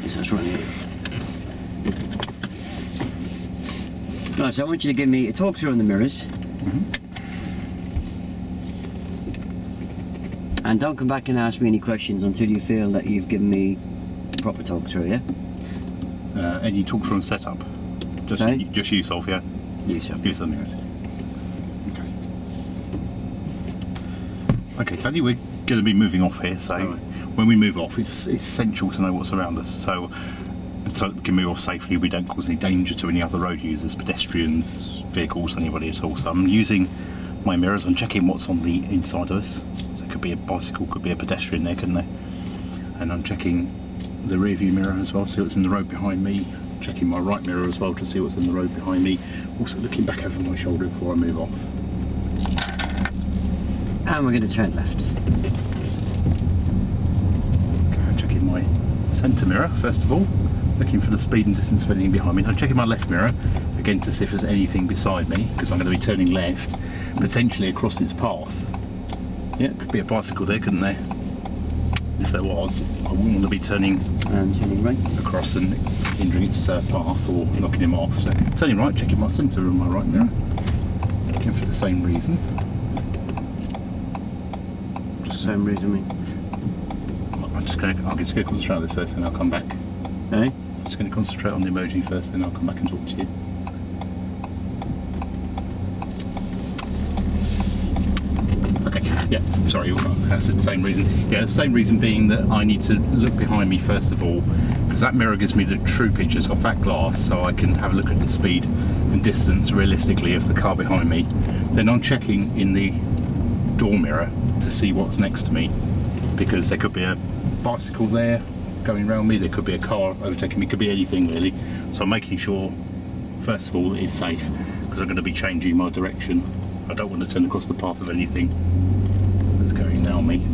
Okay, so it's right here. Right, so I want you to give me a talk through on the mirrors. And don't come back and ask me any questions until you feel that you've given me a proper talk through, yeah? And you talk through and setup? Just use of, yeah? Use of. Use of mirrors. Okay, Tony, we're going to be moving off here, so when we move off, it's essential to know what's around us. So we can move off safely, we don't cause any danger to any other road users, pedestrians, vehicles, anybody at all. So I'm using my mirrors, I'm checking what's on the inside of us. So it could be a bicycle, could be a pedestrian there, couldn't there? And I'm checking the rear view mirror as well, see what's in the road behind me. Checking my right mirror as well to see what's in the road behind me. Also looking back over my shoulder before I move off. And we're going to turn left. Okay, I'm checking my centre mirror first of all, looking for the speed and distance of anything behind me. I'm checking my left mirror again to see if there's anything beside me, because I'm going to be turning left, potentially across its path. Yeah, it could be a bicycle there, couldn't there? If there was, I wouldn't want to be turning right across and hindering its path or knocking him off. So turning right, checking my centre and my right mirror, again for the same reason. Same reason, mate. I'm just going to concentrate on this first, and I'll come back. Hey? I'm just going to concentrate on the emoji first, and I'll come back and talk to you. Yeah, sorry, that's the same reason. Yeah, the same reason being that I need to look behind me first of all, because that mirror gives me the true pictures off that glass, so I can have a look at the speed and distance realistically of the car behind me. Then I'm checking in the door mirror to see what's next to me, because there could be a bicycle there going around me, there could be a car overtaking me, could be anything really. So I'm making sure, first of all, that it's safe, because I'm going to be changing my direction. I don't want to turn across the path of anything that's going down me.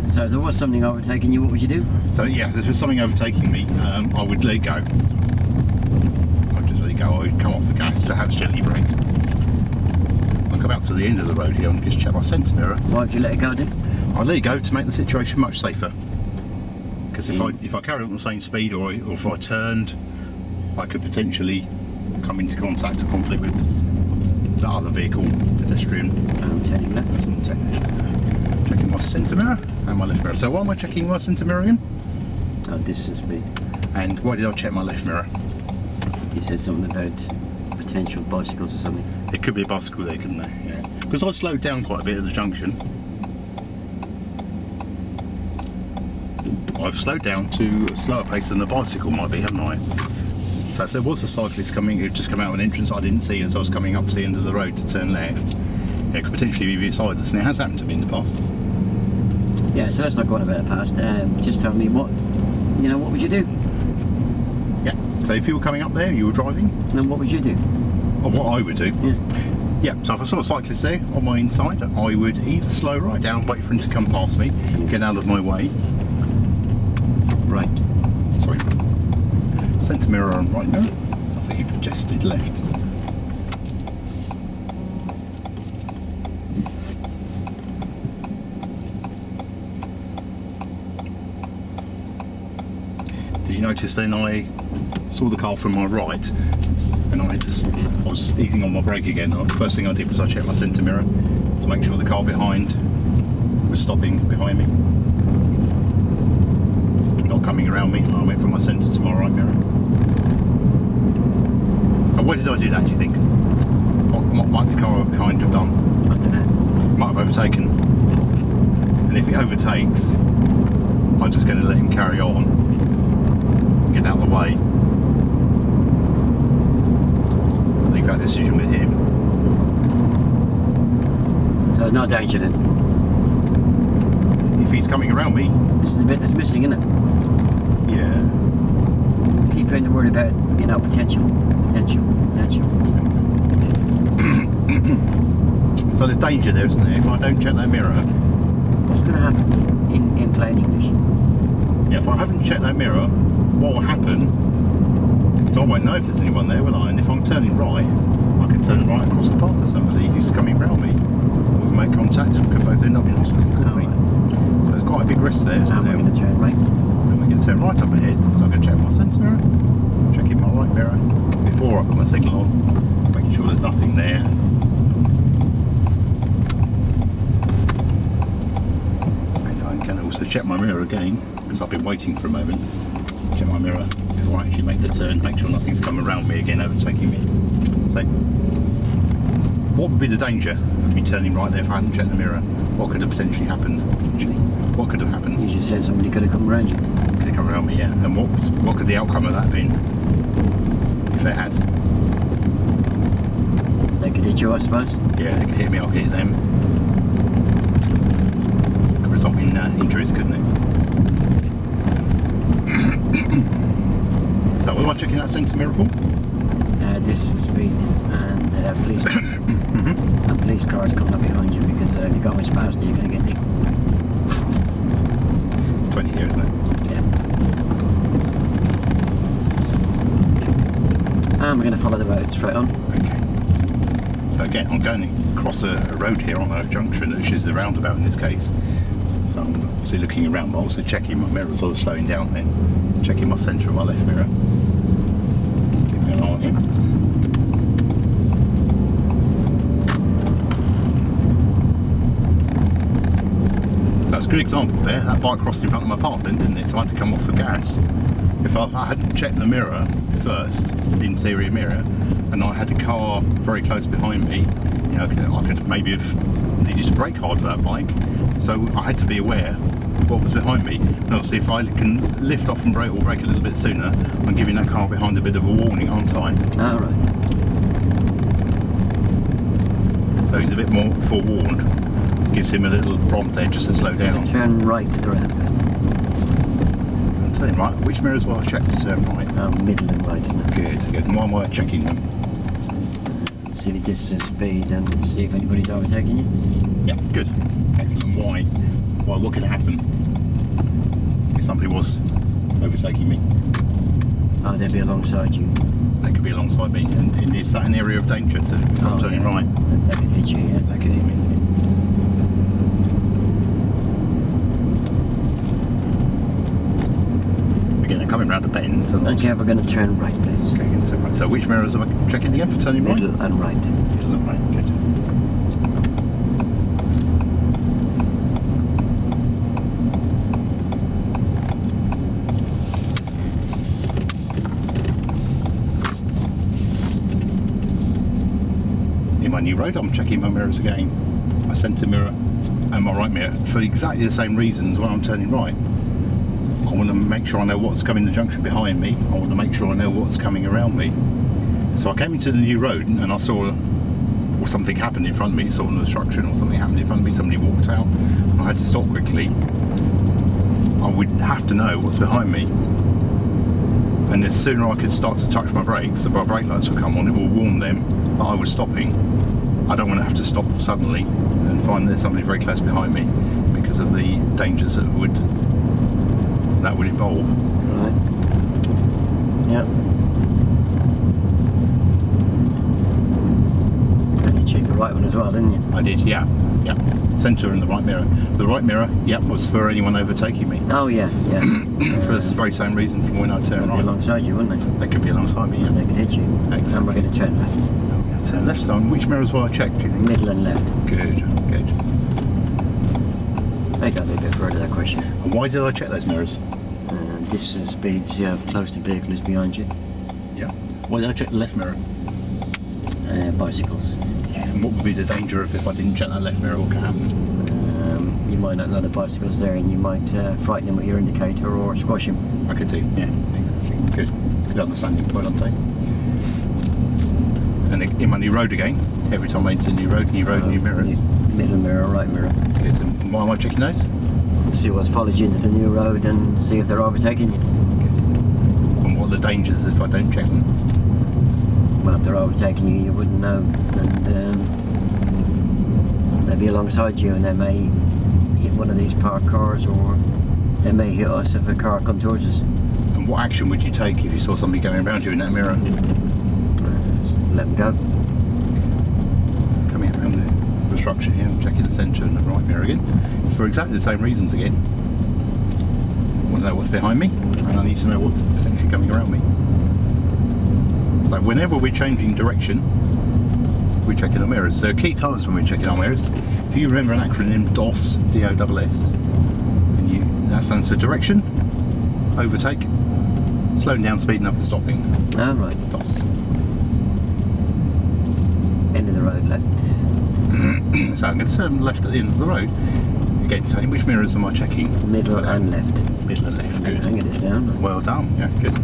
So if there was something overtaking you, what would you do? So yeah, if there's something overtaking me, I would let it go. I'd just let it go. I would come off the gas, perhaps gently brake. I'll come out to the end of the road here and just check my centre mirror. Why would you let it go then? I'll let it go to make the situation much safer. Because if I carried on the same speed, or if I turned, I could potentially come into contact or conflict with the other vehicle, pedestrian. I'm turning left. Checking my centre mirror and my left mirror. So why am I checking my centre mirror again? Oh, distance speed. And why did I check my left mirror? You said something about potential bicycles or something. It could be a bicycle there, couldn't there? Yeah. Because I slowed down quite a bit at the junction. I've slowed down to a slower pace than the bicycle might be, haven't I? So if there was a cyclist coming who'd just come out of an entrance I didn't see as I was coming up to the end of the road to turn left, it could potentially be beside us, and it has happened to me in the past. Yeah, so let's not go on about the past. Just tell me what would you do? Yeah, so if you were coming up there, you were driving. Then what would you do? Or what I would do? Yeah. Yeah, so if I saw a cyclist there on my inside, I would either slow right down, wait for him to come past me, get out of my way. Right. Sorry. Centre mirror on right mirror. So I think you've adjusted left. Did you notice then I saw the car from my right, and I was easing on my brake again. The first thing I did was I checked my centre mirror to make sure the car behind was stopping behind me, not coming around me. I went from my centre to my right mirror. And why did I do that, do you think? What might the car behind have done? I don't know. Might have overtaken. And if it overtakes, I'm just going to let him carry on, get out of the way. Leave that decision with him. So there's no danger then? If he's coming around me... This is the bit that's missing, isn't it? Yeah. Keep trying to worry about, potential. So there's danger there, isn't there? If I don't check that mirror... What's going to happen in plain English? Yeah, if I haven't checked that mirror, what will happen is I won't know if there's anyone there, will I? And if I'm turning right, I can turn right across the path to somebody who's coming round me. We can make contact, we could both end up in hospital, couldn't we? Right. So it's quite quite a big risk there, isn't And we're there? going to turn right. And we're going to turn right up ahead, so I'm going to check my centre mirror, checking my right mirror before I put my signal on, making sure there's nothing there. And I'm going to also check my mirror again, because I've been waiting for a moment. Check my mirror before I actually make the turn, make sure nothing's coming around me again, overtaking me. So, what would be the danger of me turning right there if I hadn't checked the mirror? What could have potentially happened? Actually, what could have happened? You just said somebody could have come around you. Could have come around me, yeah. And what could the outcome of that have been? If they had? They could hit you, I suppose. Yeah, they could hit me, I could hit them. Could result in injuries, couldn't it? So, what am I checking that centre mirror for? Distance, speed, and police. And police cars coming up behind you, because if you go much faster, you're going to get nicked. 20 here, isn't it? Yeah. And we're going to follow the road straight on. Okay. So again, I'm going across a road here on a junction, which is the roundabout in this case. So I'm obviously looking around, but also checking my mirror, sort of slowing down then. Checking my centre and my left mirror. Keeping an eye on him. So it's a good example there. That bike crossed in front of my path then, didn't it? So I had to come off the gas. If I hadn't checked the mirror first, the interior mirror, and I had a car very close behind me, you know, I could maybe have needed to brake hard for that bike. So I had to be aware of what was behind me. And obviously if I can lift off and brake or brake a little bit sooner, I'm giving that car behind a bit of a warning, aren't I? All right. So he's a bit more forewarned. Gives him a little prompt there just to slow down. Turn right to the roundabout. I'm telling you, right, which mirrors will I check to turn right? Middle and right. Good, good. And why am I checking them? See the distance, speed, and see if anybody's overtaking you. Yeah, good. Excellent. Why? Why? What could happen if somebody was overtaking me? Oh, they'd be alongside you. They could be alongside me. And is that an area of danger to if I'm turning right? They could hit you, yeah. They could hit me. Again, I'm coming round a bend. So Okay, we're going to turn right, please. Okay, going to turn right. So which mirrors am I checking again for turning right? Middle and right. Middle and right. Good. My new road, I'm checking my mirrors again, my centre mirror and my right mirror for exactly the same reasons when I'm turning right. I want to make sure I know what's coming the junction behind me. I want to make sure I know what's coming around me. So I came into the new road and I saw or something happened in front of me, saw an obstruction or something happened in front of me, somebody walked out, I had to stop quickly. I would have to know what's behind me. And the sooner I could start to touch my brakes, the brake lights will come on, it will warn them that I was stopping. I don't want to have to stop suddenly and find there's somebody very close behind me because of the dangers that would involve. Right. Yep. And you checked the right one as well, didn't you? I did, yeah. Centre and the right mirror. The right mirror, was for anyone overtaking me. Oh yeah, yeah. For the very same reason from when I turn They'd be right. alongside you, wouldn't they? They could be alongside me, yeah. They could hit you. Exactly. And we're going to turn left. Turn left side. Which mirrors will I check, do you think? Middle and left. Good. They got a little bit further, that question. And why did I check those mirrors? Distance, speed, see how close the vehicle is behind you. Yeah. Why did I check the left mirror? Bicycles. Yeah. And what would be the danger if I didn't check that left mirror? What could happen? You might not know the bicycle's there and you might frighten him with your indicator or squash him. I could do. Yeah. Exactly. Good understanding. Well done, Dave. And in my new road again. Every time I enter a new road, new mirrors. Middle mirror, right mirror. Good. And why am I checking those? See what's followed you into the new road and see if they're overtaking you. Good. And what are the dangers if I don't check them? Well, if they're overtaking you, you wouldn't know. And they'll be alongside you and they may hit one of these parked cars or they may hit us if a car comes towards us. And what action would you take if you saw somebody going around you in that mirror? Just let them go. Coming around the obstruction here, I'm checking the centre and the right mirror again. For exactly the same reasons again. want to know what's behind me, and I need to know what's potentially coming around me. So whenever we're changing direction, we're checking our mirrors. So key times when we're checking our mirrors, if you remember an acronym DOS, D-O-S-S, and that stands for direction, overtake, slowing down, speeding up and stopping. Oh, right. DOS. End of the road left. So I'm going to turn left at the end of the road. Again, Tony, which mirrors am I checking? Middle and left. Middle and left, good. Hang this down. Well done, yeah, good. Do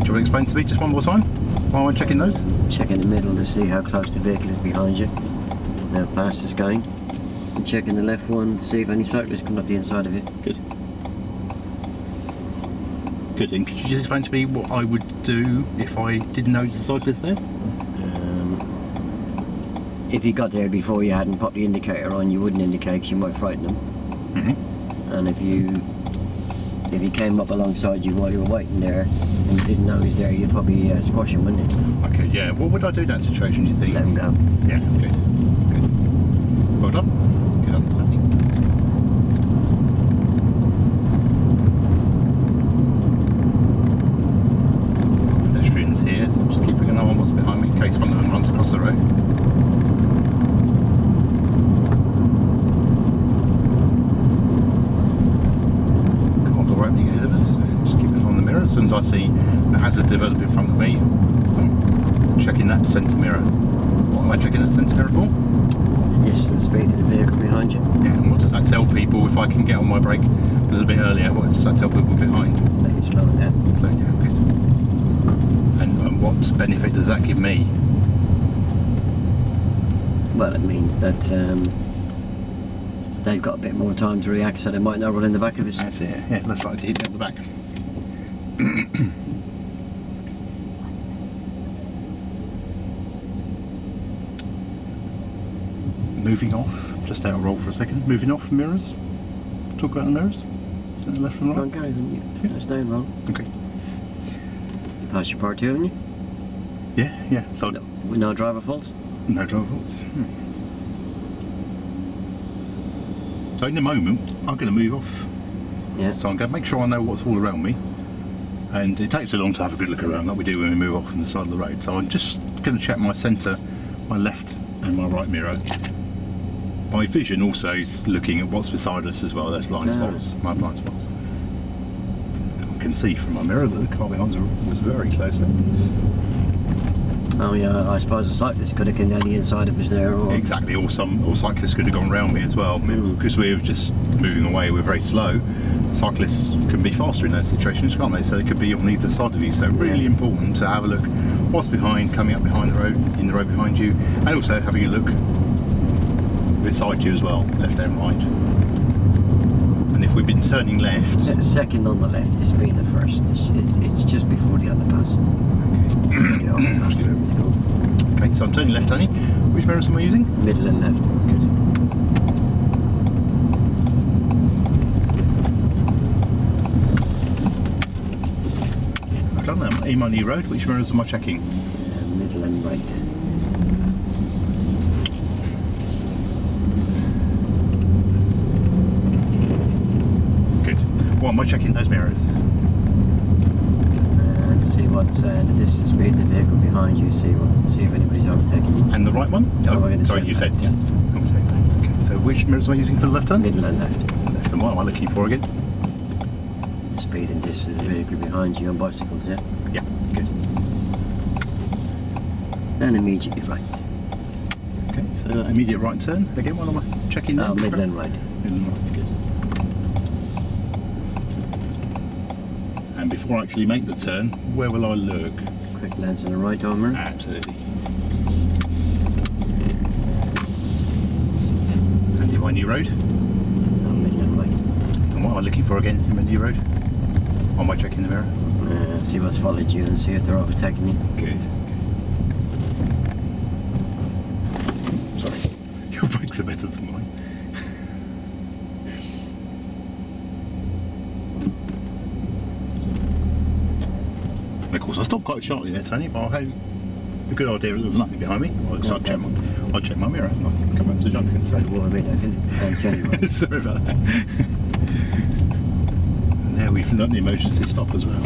you want to explain to me just one more time while I'm checking those? Checking the middle to see how close the vehicle is behind you, how fast it's going. And checking the left one to see if any cyclists come up the inside of it. Good. Good, and could you just explain to me what I would do if I didn't notice the cyclist there? If you got there before you hadn't popped the indicator on, you wouldn't indicate because you might frighten them. And if you came up alongside you while you were waiting there and you didn't know he was there, you'd probably squash him, wouldn't you? Okay, yeah. What would I do in that situation, do you think? Let him go. Yeah, good. Good. Well done. Good understanding. Pedestrians here, so I'm just keeping an eye on what's behind me in case one of them runs across the road. As soon as I see a hazard develop in front of me, I'm checking that centre mirror. What am I checking that centre mirror for? The distance, speed of the vehicle behind you. Yeah, and what does that tell people if I can get on my brake a little bit earlier? What does that tell people behind? Let you slow it down. So, yeah, good. And what benefit does that give me? Well, it means that they've got a bit more time to react, so they might not run in the back of us. That's it, yeah, less likely to hit me at the back. Moving off, just out of roll for a second. Moving off mirrors. Talk about the mirrors. Is it left and right? Don't go, then you stay in wrong. Okay. You pass your part 2, haven't you? Yeah. So No, with no driver faults? no driver faults. So in a moment, I'm going to move off. Yeah. So I'm going to make sure I know what's all around me. And it takes so long to have a good look around, like we do when we move off on the side of the road. So I'm just going to check my centre, my left and my right mirror. My vision also is looking at what's beside us as well, those blind spots, my blind spots. I can see from my mirror that the car behind us was very close there. Oh yeah, I suppose a cyclist could have come down the inside of us there, or... Exactly, or cyclists could have gone round me as well. Because we were just moving away, we're very slow. Cyclists can be faster in those situations, can't they? So they could be on either side of you. So really important to have a look what's behind, coming up behind the road, in the road behind you, and also having a look beside you as well, left and right. And if we've been turning left... Second on the left, it's been the first. It's just before the underpass. Okay, so I'm turning left, Tony. Which mirrors am I using? Middle and left. Good. I've done that. I'm in my new road. Which mirrors am I checking? Middle and right. Good. What am I checking those mirrors? See what's the distance, speed of the vehicle behind you. See if anybody's overtaking you. And the right one? Sorry, you said. Yeah. Okay. So which mirrors am I using for the left turn? Middle and left. Left. And what am I looking for again? Speed and distance of the vehicle behind you on bicycles, yeah? Yeah, good. And immediately right. Okay, so immediate right turn. Again, what am I checking now? Middle and right. Middle and right, good. And before I actually make the turn, where will I look? Quick glance on the right arm mirror. Absolutely. And in my new road? Middle and right. And what am I looking for again in my new road? Or am I checking the mirror? See what's followed you and see if they're overtaking you. Good. Sorry, your brakes are better than mine. And of course, I stopped quite sharply there, Tony, but I had a good idea that there was nothing behind me. I'd check my mirror and I'd come back to the junction. So. Well, I can't tell you. Sorry about that. we've done the emergency stop as well.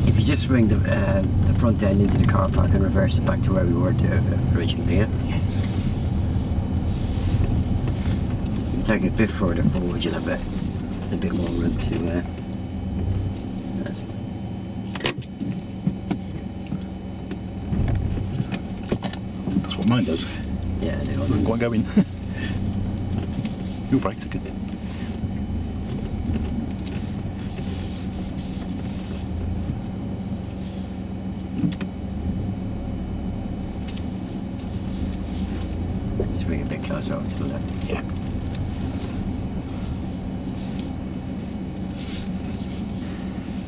If you just swing the front end into the car park and reverse it back to where we were originally, yeah? You take it a bit further forward, you'll have a bit more room to... That's what mine does. yeah, they all Doesn't quite go in. Your brakes are good. Just bring it a bit closer over to the left. Yeah.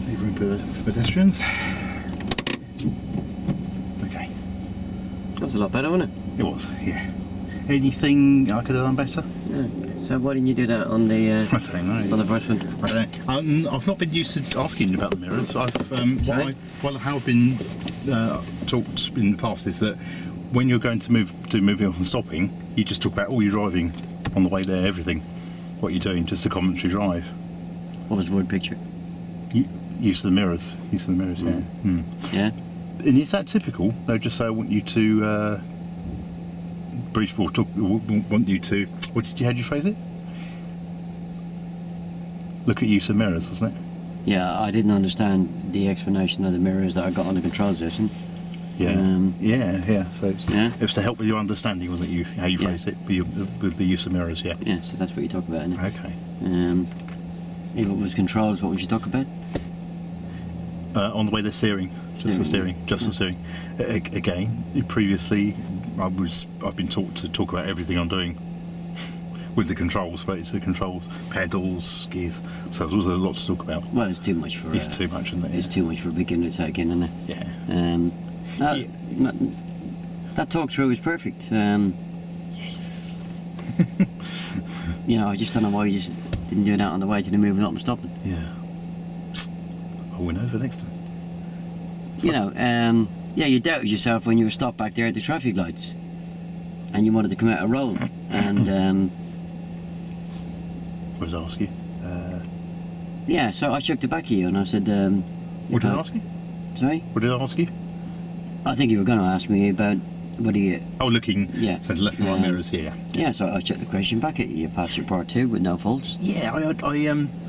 Leave room for pedestrians. Okay. That was a lot better, wasn't it? It was, yeah. Anything I could have done better? Yeah. So why didn't you do that on the I don't know. on the first one? I don't know. I've not been used to asking about the mirrors. What I have been talked in the past is that when you're going to moving off and stopping, you just talk about all your driving on the way there, everything, what you're doing, just a commentary drive. What was the word picture? Use of the mirrors. Use of the mirrors. Yeah. Mm. Yeah. And is that typical? They just say, I want you to brief or talk. Want you to. How did you phrase it? Look at use of mirrors, wasn't it? Yeah, I didn't understand the explanation of the mirrors that I got on the control session. Yeah. Yeah. So Yeah. it was to help with your understanding, wasn't it? How you phrased it with the use of mirrors. Yeah. Yeah, so that's what you talk about, isn't it? Okay. If it was controls, what would you talk about? On the way they're steering, just the steering. Again, previously I've been taught to talk about everything I'm doing with the controls, but it's the controls, pedals, gears. So there's a lot to talk about. Well, it's too much for... It's too much, isn't it? It's too much for a beginner to take in, isn't it? Yeah. That talk through is perfect. Yes. You know, I just don't know why you just didn't do that on the way to the moving up and stopping. Yeah. I'll win over next time. You know, yeah, you doubted yourself when you were stopped back there at the traffic lights and you wanted to come out a road and What did I ask you? yeah, so I shook the back of you and I said What did I ask you? Sorry? What did I ask you? I think you were going to ask me about whether you... Oh, looking. Yeah. So left and right mirrors. Yeah. Yeah, so I checked the question back at you. You passed your part 2 with no faults. Yeah. I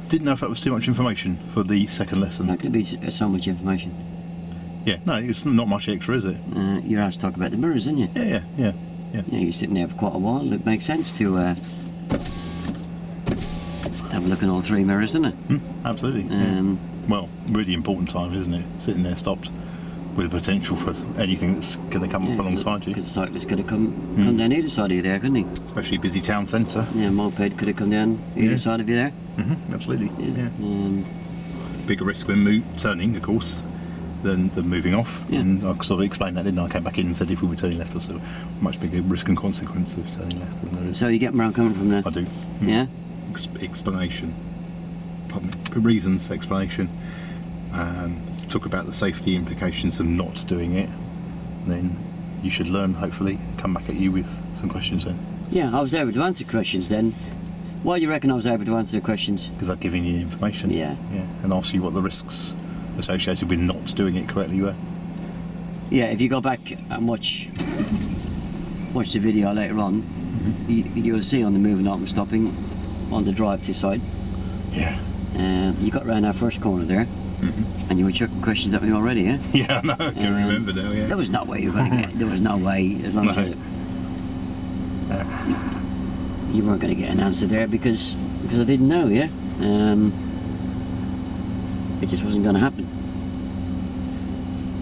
didn't know if that was too much information for the second lesson. That could be so much information. Yeah. No, it's not much extra, is it? You're asked to talk about the mirrors, isn't you? Yeah. Yeah, you're sitting there for quite a while. It makes sense to have a look at all 3 mirrors, doesn't it? Absolutely. Well, really important time, isn't it? Sitting there stopped with potential for anything that's going to come up alongside you. Because the cyclist could have come down either side of you there, couldn't he? Especially busy town centre. Yeah, moped could have come down either side of you there. Absolutely. Yeah. Yeah. Bigger risk when turning, of course, than moving off. Yeah. And I sort of explained that, didn't I? I came back in and said if we were turning left, was a much bigger risk and consequence of turning left than there is. So you get where I'm coming from there? I do. Yeah? Explanation. Reasons, explanation. Talk about the safety implications of not doing it. Then you should learn, hopefully, come back at you with some questions then. Yeah, I was able to answer questions then. Why do you reckon I was able to answer the questions? Because I've given you the information. Yeah. And asked you what the risks associated with not doing it correctly were. Yeah, if you go back and watch the video later on, you'll see on the moving up and stopping on the drive to side. Yeah. You got round our first corner there, and you were chucking questions at me already, yeah? Yeah, no, I can remember now, yeah. There was no way you were going to get... There was no way, as long as you weren't going to get an answer there because I didn't know, yeah? It just wasn't going to happen.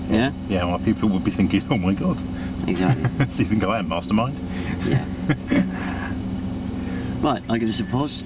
Yeah? Yeah, well, people would be thinking, oh my god. Exactly. So you think I am mastermind? Yeah. Right, I'll give us a pause.